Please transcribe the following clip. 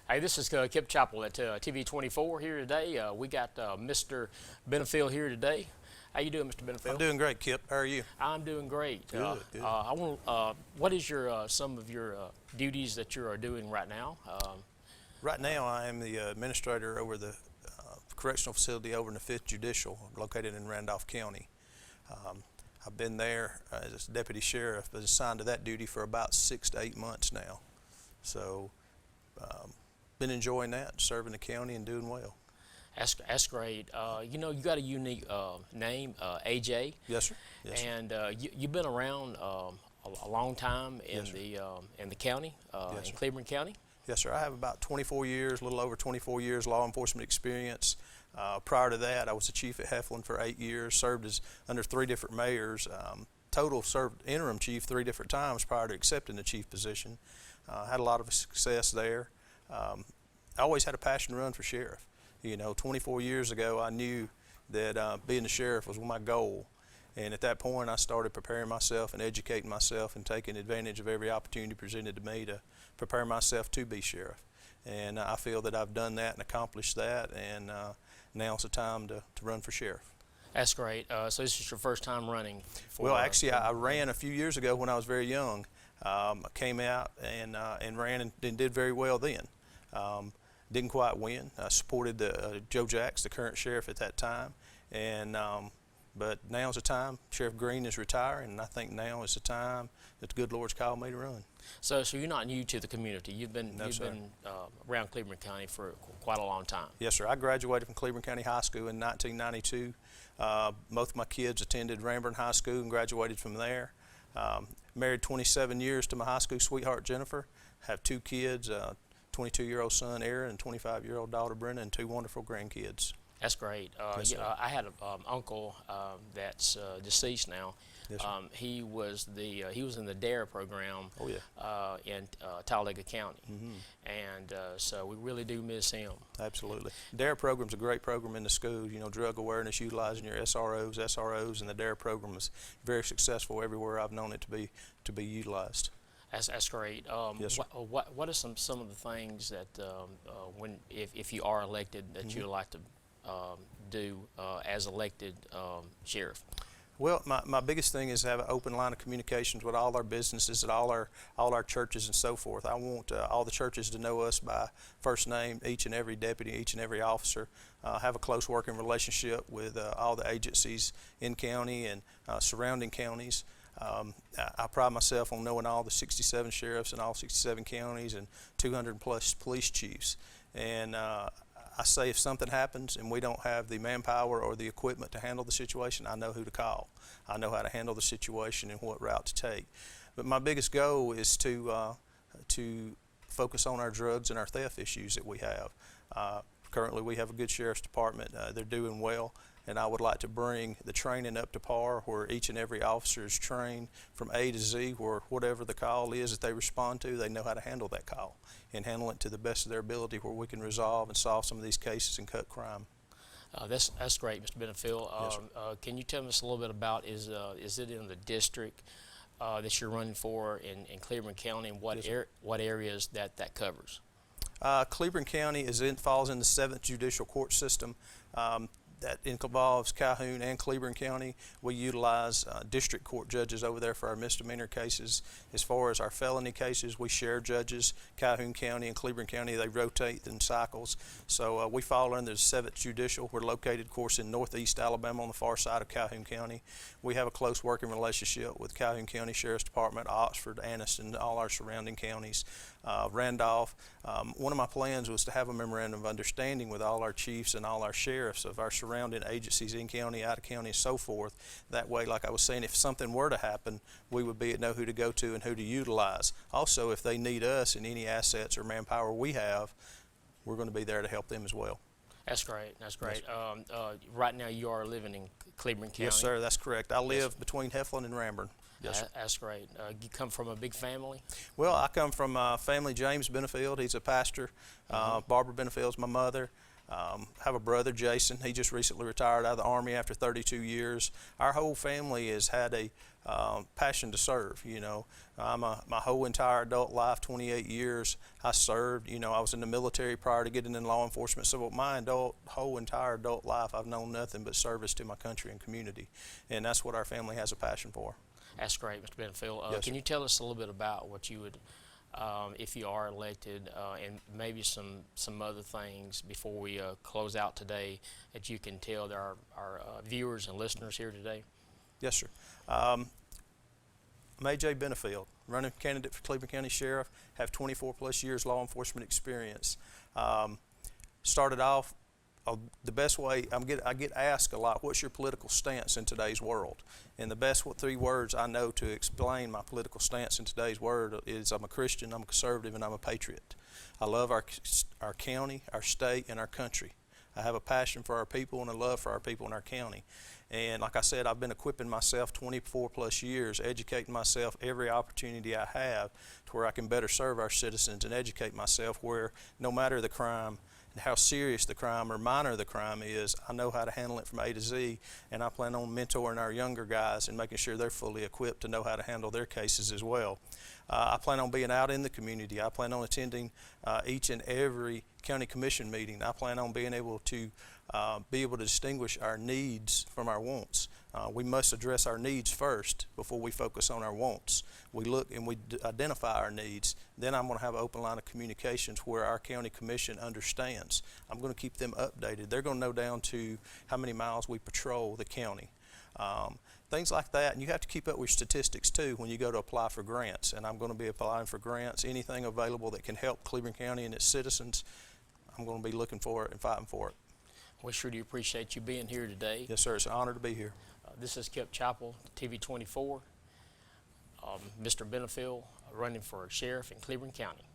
Hey, this is Kip Chappell at TV24 here today. We got Mr. Bennefield here today. How you doing, Mr. Bennefield? I'm doing great, Kip. How are you? I'm doing great. Good, good. I want. What is your some of your duties that you are doing right now? Right now, I am the administrator over the correctional facility over in the 5th Judicial, located in Randolph County. I've been there as deputy sheriff, but assigned to that duty for about 6 to 8 months now. So, been enjoying that, serving the county and doing well. That's great. You know, you got a unique name, A.J. Yes, sir. Yes, sir. And you've been around a long time in the county, Yes, in sir. Cleburne County. Yes, sir. I have about 24 years, a little over 24 years law enforcement experience. Prior to that, I was the chief at Heflin for 8 years, served as under 3 different mayors. Total served interim chief 3 different times prior to accepting the chief position. Had a lot of success there. I always had a passion to run for sheriff. You know, 24 years ago, I knew that being the sheriff was my goal. And at that point, I started preparing myself and educating myself and taking advantage of every opportunity presented to me to prepare myself to be sheriff. And I feel that I've done that and accomplished that, and now's the time to run for sheriff. That's great. So this is your first time running for... Well, actually, I ran a few years ago when I was very young. I came out and ran and did very well then. Didn't quite win. I supported Joe Jacks, the current sheriff at that time, and but now's the time. Sheriff Green is retiring, and I think now is the time that the good Lord's called me to run. So you're not new to the community. You've been sir. Around Cleburne County for quite a long time. Yes, sir. I graduated from Cleburne County High School in 1992. Both of my kids attended Ramburn High School and graduated from there. Married 27 years to my high school sweetheart Jennifer. Have 2 kids, 22-year-old son Aaron and 25-year-old daughter Brenda, and 2 wonderful grandkids. That's great. Yes, sir. I had an uncle that's deceased now. Yes, sir. He was in the DARE program. Oh, yeah. In Talladega County, Mm-hmm. and so we really do miss him. Absolutely. DARE program's a great program in the school. You know, drug awareness, utilizing your SROs, and the DARE program is very successful everywhere I've known it to be utilized. That's great. Yes, sir. What are some of the things that if you are elected that you'd like to do as elected sheriff? Well, my biggest thing is to have an open line of communications with all our businesses and all our churches and so forth. I want all the churches to know us by first name, each and every deputy, each and every officer. Have a close working relationship with all the agencies in county and surrounding counties. I pride myself on knowing all the 67 sheriffs in all 67 counties and 200 plus police chiefs. And I say if something happens and we don't have the manpower or the equipment to handle the situation, I know who to call. I know how to handle the situation and what route to take. But my biggest goal is to focus on our drugs and our theft issues that we have. Currently, we have a good sheriff's department. They're doing well. And I would like to bring the training up to par where each and every officer is trained from A to Z, where whatever the call is that they respond to, they know how to handle that call and handle it to the best of their ability where we can resolve and solve some of these cases and cut crime. That's great, Mr. Bennefield. Yes, can you tell us a little bit about, is it in the district that you're running for in Cleburne County, and what, Yes, what areas that covers? Cleburne County falls in the 7th Judicial Court System. That involves Calhoun and Cleburne County. We utilize district court judges over there for our misdemeanor cases. As far as our felony cases, we share judges. Calhoun County and Cleburne County, they rotate in cycles. So we fall under the 7th Judicial. We're located, of course, in northeast Alabama on the far side of Calhoun County. We have a close working relationship with Calhoun County Sheriff's Department, Oxford, Anniston, all our surrounding counties. Randolph. One of my plans was to have a memorandum of understanding with all our chiefs and all our sheriffs of our surrounding agencies in county, out of county, and so forth. That way, like I was saying, if something were to happen, we would know who to go to and who to utilize. Also, if they need us in any assets or manpower we have, we're going to be there to help them as well. That's great. That's great. Yes. Right now, you are living in Cleburne County. Yes, sir. That's correct. I live between Heflin and Ramburn. Yes, sir. That's great. You come from a big family? Well, I come from family James Bennefield. He's a pastor. Barbara Bennefield's my mother. Have a brother, Jason. He just recently retired out of the Army after 32 years. Our whole family has had a passion to serve. You know, my whole entire adult life, 28 years, I served. You know, I was in the military prior to getting in law enforcement. So my whole entire adult life, I've known nothing but service to my country and community, and that's what our family has a passion for. That's great, Mr. Bennefield. Yes, can sir. you tell us a little bit about what you would, if you are elected, and maybe some other things before we close out today that you can tell our viewers and listeners here today? Yes, sir. I'm A.J. Bennefield, running candidate for Cleburne County Sheriff, have 24 plus years law enforcement experience. Started off the best way, I get asked a lot, what's your political stance in today's world? And the best 3 words I know to explain my political stance in today's world is I'm a Christian, I'm a conservative, and I'm a patriot. I love our county, our state, and our country. I have a passion for our people and a love for our people in our county. And like I said, I've been equipping myself 24 plus years, educating myself every opportunity I have to where I can better serve our citizens and educate myself where no matter the crime, how serious the crime or minor the crime is, I know how to handle it from A to Z, and I plan on mentoring our younger guys and making sure they're fully equipped to know how to handle their cases as well. I plan on being out in the community. I plan on attending each and every county commission meeting. I plan on being able to distinguish our needs from our wants. We must address our needs first before we focus on our wants. We look and we identify our needs. Then I'm going to have an open line of communications where our county commission understands. I'm going to keep them updated. They're going to know down to how many miles we patrol the county. Things like that, and you have to keep up with statistics too when you go to apply for grants, and I'm going to be applying for grants. Anything available that can help Cleburne County and its citizens, I'm going to be looking for it and fighting for it. We sure do appreciate you being here today. Yes, sir. It's an honor to be here. This is Kip Chappell, TV24. Mr. Bennefield, running for sheriff in Cleburne County.